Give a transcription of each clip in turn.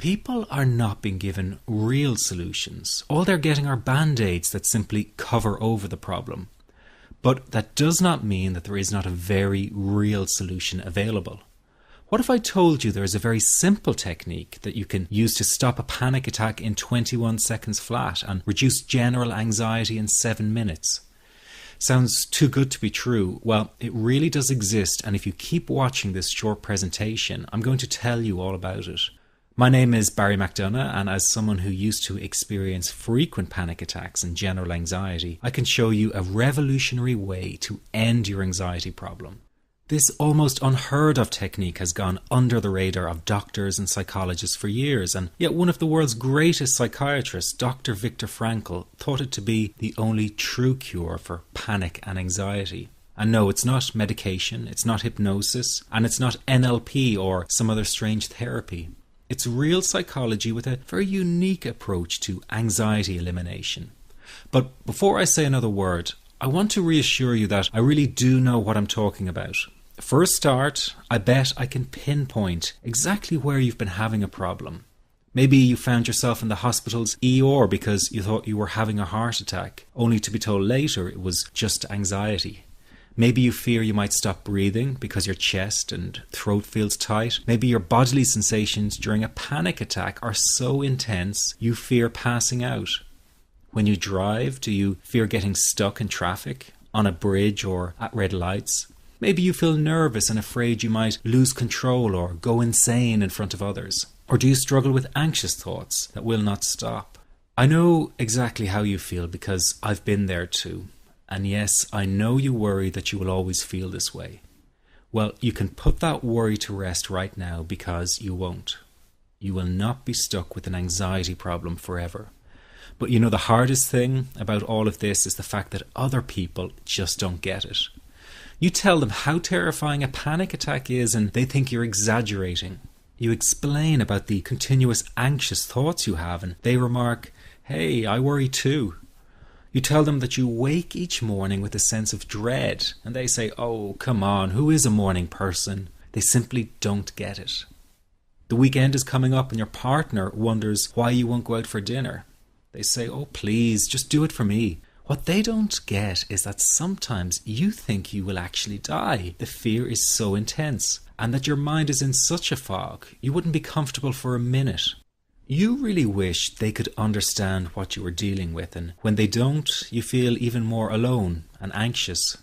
People are not being given real solutions. All they're getting are band-aids that simply cover over the problem. But that does not mean that there is not a very real solution available. What if I told you there is a very simple technique that you can use to stop a panic attack in 21 seconds flat and reduce general anxiety in 7 minutes? Sounds too good to be true. Well, it really does exist, and if you keep watching this short presentation, I'm going to tell you all about it. My name is Barry McDonough, and as someone who used to experience frequent panic attacks and general anxiety, I can show you a revolutionary way to end your anxiety problem. This almost unheard of technique has gone under the radar of doctors and psychologists for years, and yet one of the world's greatest psychiatrists, Dr. Viktor Frankl, thought it to be the only true cure for panic and anxiety. And no, it's not medication, it's not hypnosis, and it's not NLP or some other strange therapy. It's real psychology with a very unique approach to anxiety elimination. But before I say another word, I want to reassure you that I really do know what I'm talking about. For a start, I bet I can pinpoint exactly where you've been having a problem. Maybe you found yourself in the hospital's ER because you thought you were having a heart attack, only to be told later it was just anxiety. Maybe you fear you might stop breathing because your chest and throat feels tight. Maybe your bodily sensations during a panic attack are so intense you fear passing out. When you drive, do you fear getting stuck in traffic, on a bridge or at red lights? Maybe you feel nervous and afraid you might lose control or go insane in front of others. Or do you struggle with anxious thoughts that will not stop? I know exactly how you feel because I've been there too. And yes, I know you worry that you will always feel this way. Well, you can put that worry to rest right now because you won't. You will not be stuck with an anxiety problem forever. But you know, the hardest thing about all of this is the fact that other people just don't get it. You tell them how terrifying a panic attack is and they think you're exaggerating. You explain about the continuous anxious thoughts you have and they remark, "Hey, I worry too." You tell them that you wake each morning with a sense of dread, and they say, "Oh, come on, who is a morning person?" They simply don't get it. The weekend is coming up and your partner wonders why you won't go out for dinner. They say, "Oh, please, just do it for me." What they don't get is that sometimes you think you will actually die. The fear is so intense, and that your mind is in such a fog, you wouldn't be comfortable for a minute. You really wish they could understand what you are dealing with, and when they don't, you feel even more alone and anxious.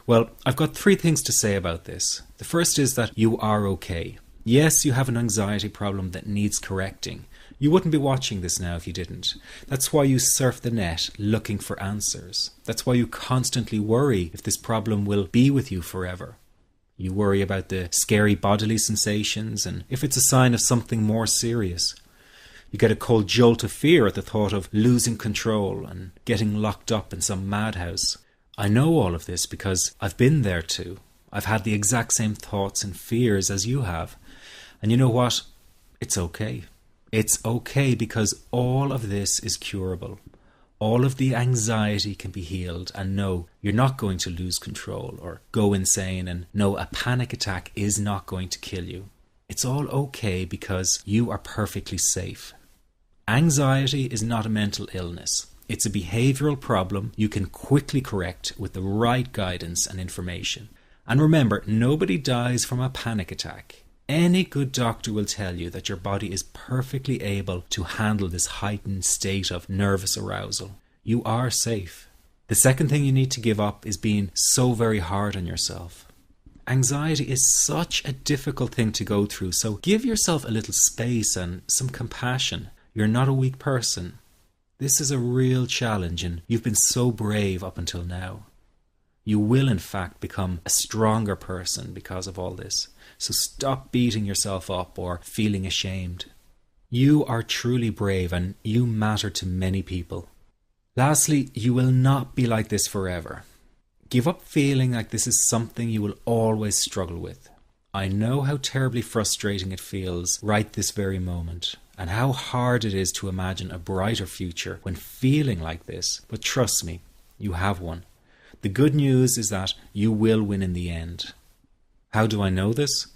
Well, I've got 3 things to say about this. The first is that you are okay. Yes, you have an anxiety problem that needs correcting. You wouldn't be watching this now if you didn't. That's why you surf the net looking for answers. That's why you constantly worry if this problem will be with you forever. You worry about the scary bodily sensations and if it's a sign of something more serious. You get a cold jolt of fear at the thought of losing control and getting locked up in some madhouse. I know all of this because I've been there too. I've had the exact same thoughts and fears as you have. And you know what? It's okay. It's okay because all of this is curable. All of the anxiety can be healed, and no, you're not going to lose control or go insane, and no, a panic attack is not going to kill you. It's all okay because you are perfectly safe. Anxiety is not a mental illness. It's a behavioral problem you can quickly correct with the right guidance and information. And remember, nobody dies from a panic attack. Any good doctor will tell you that your body is perfectly able to handle this heightened state of nervous arousal. You are safe. The second thing you need to give up is being so very hard on yourself. Anxiety is such a difficult thing to go through, so give yourself a little space and some compassion. You're not a weak person. This is a real challenge and you've been so brave up until now. You will in fact become a stronger person because of all this. So stop beating yourself up or feeling ashamed. You are truly brave and you matter to many people. Lastly, you will not be like this forever. Give up feeling like this is something you will always struggle with. I know how terribly frustrating it feels right this very moment, and how hard it is to imagine a brighter future when feeling like this, but trust me, you have one. The good news is that you will win in the end. How do I know this?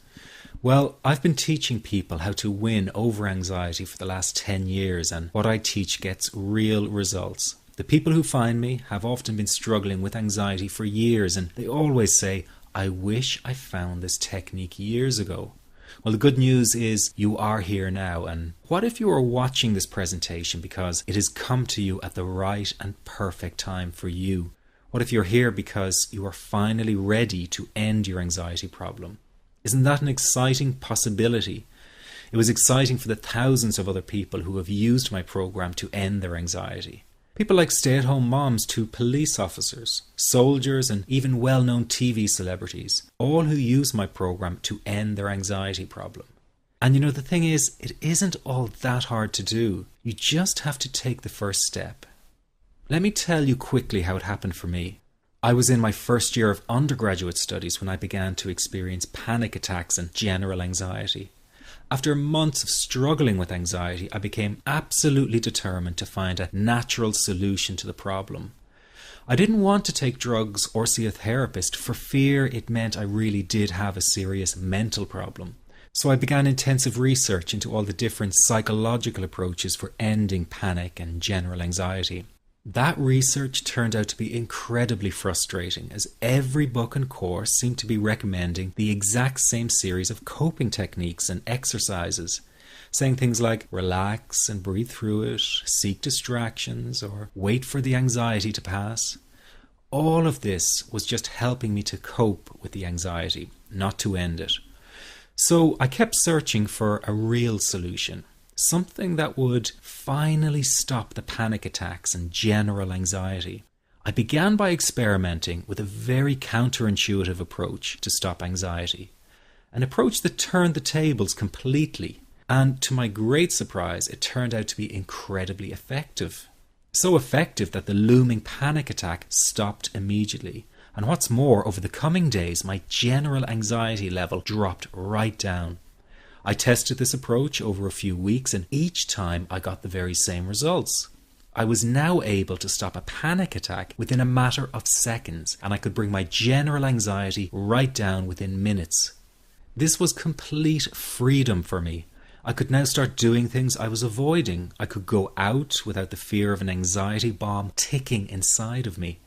Well, I've been teaching people how to win over anxiety for the last 10 years, and what I teach gets real results. The people who find me have often been struggling with anxiety for years, and they always say, "I wish I found this technique years ago." Well, the good news is you are here now, and what if you are watching this presentation because it has come to you at the right and perfect time for you? What if you're here because you are finally ready to end your anxiety problem? Isn't that an exciting possibility? It was exciting for the thousands of other people who have used my program to end their anxiety. People like stay-at-home moms to police officers, soldiers, and even well-known TV celebrities, all who use my program to end their anxiety problem. And you know, the thing is, it isn't all that hard to do. You just have to take the first step. Let me tell you quickly how it happened for me. I was in my first year of undergraduate studies when I began to experience panic attacks and general anxiety. After months of struggling with anxiety, I became absolutely determined to find a natural solution to the problem. I didn't want to take drugs or see a therapist for fear it meant I really did have a serious mental problem. So I began intensive research into all the different psychological approaches for ending panic and general anxiety. That research turned out to be incredibly frustrating, as every book and course seemed to be recommending the exact same series of coping techniques and exercises, saying things like relax and breathe through it, seek distractions, or wait for the anxiety to pass. All of this was just helping me to cope with the anxiety, not to end it. So I kept searching for a real solution. Something that would finally stop the panic attacks and general anxiety. I began by experimenting with a very counterintuitive approach to stop anxiety. An approach that turned the tables completely. And to my great surprise, it turned out to be incredibly effective. So effective that the looming panic attack stopped immediately. And what's more, over the coming days, my general anxiety level dropped right down. I tested this approach over a few weeks, and each time I got the very same results. I was now able to stop a panic attack within a matter of seconds, and I could bring my general anxiety right down within minutes. This was complete freedom for me. I could now start doing things I was avoiding. I could go out without the fear of an anxiety bomb ticking inside of me.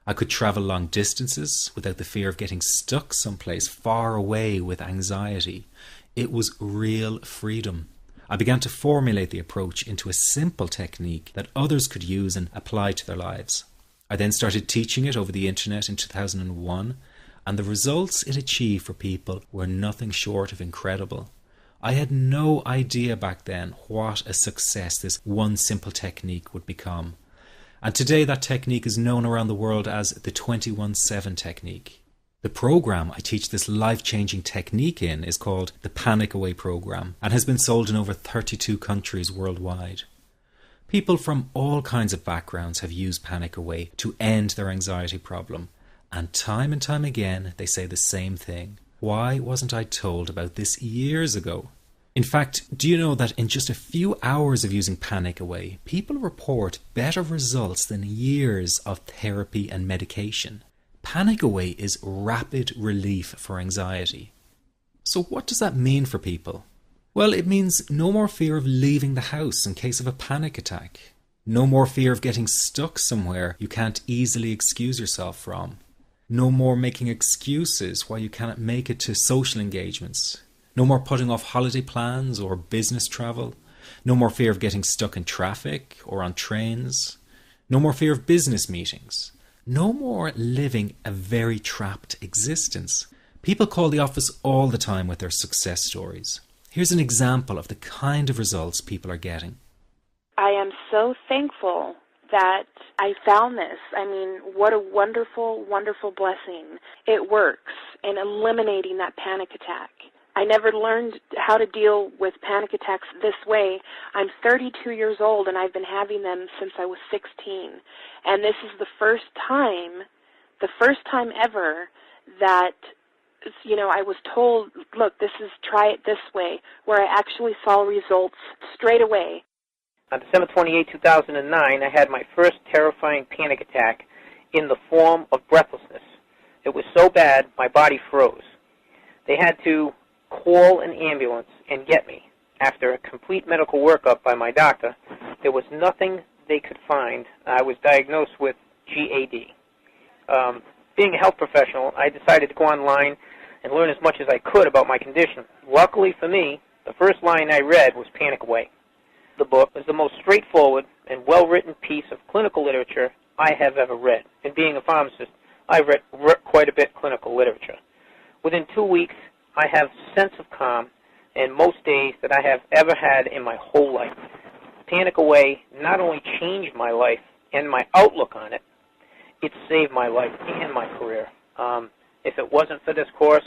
I could travel long distances without the fear of getting stuck someplace far away with anxiety. It was real freedom. I began to formulate the approach into a simple technique that others could use and apply to their lives. I then started teaching it over the internet in 2001, and the results it achieved for people were nothing short of incredible. I had no idea back then what a success this one simple technique would become. And today that technique is known around the world as the 21-7 technique. The program I teach this life-changing technique in is called the Panic Away program and has been sold in over 32 countries worldwide. People from all kinds of backgrounds have used Panic Away to end their anxiety problem, and time again they say the same thing. Why wasn't I told about this years ago? In fact, do you know that in just a few hours of using Panic Away, people report better results than years of therapy and medication? Panic Away is rapid relief for anxiety. So what does that mean for people? Well, it means no more fear of leaving the house in case of a panic attack. No more fear of getting stuck somewhere you can't easily excuse yourself from. No more making excuses why you cannot make it to social engagements. No more putting off holiday plans or business travel. No more fear of getting stuck in traffic or on trains. No more fear of business meetings. No more living a very trapped existence. People call the office all the time with their success stories. Here's an example of the kind of results people are getting. I am so thankful that I found this. I mean, what a wonderful, wonderful blessing. It works in eliminating that panic attack. I never learned how to deal with panic attacks this way. I'm 32 years old and I've been having them since I was 16. And this is the first time ever that, I was told, look, try it this way, where I actually saw results straight away. On December 28, 2009, I had my first terrifying panic attack in the form of breathlessness. It was so bad, my body froze. They had to call an ambulance and get me. After a complete medical workup by my doctor, there was nothing they could find. I was diagnosed with GAD. Being a health professional, I decided to go online and learn as much as I could about my condition. Luckily for me, the first line I read was Panic Away. The book was the most straightforward and well-written piece of clinical literature I have ever read. And being a pharmacist, I've read quite a bit of clinical literature. Within 2 weeks, I have a sense of calm and most days that I have ever had in my whole life. Panic Away not only changed my life and my outlook on it, it saved my life and my career. If it wasn't for this course,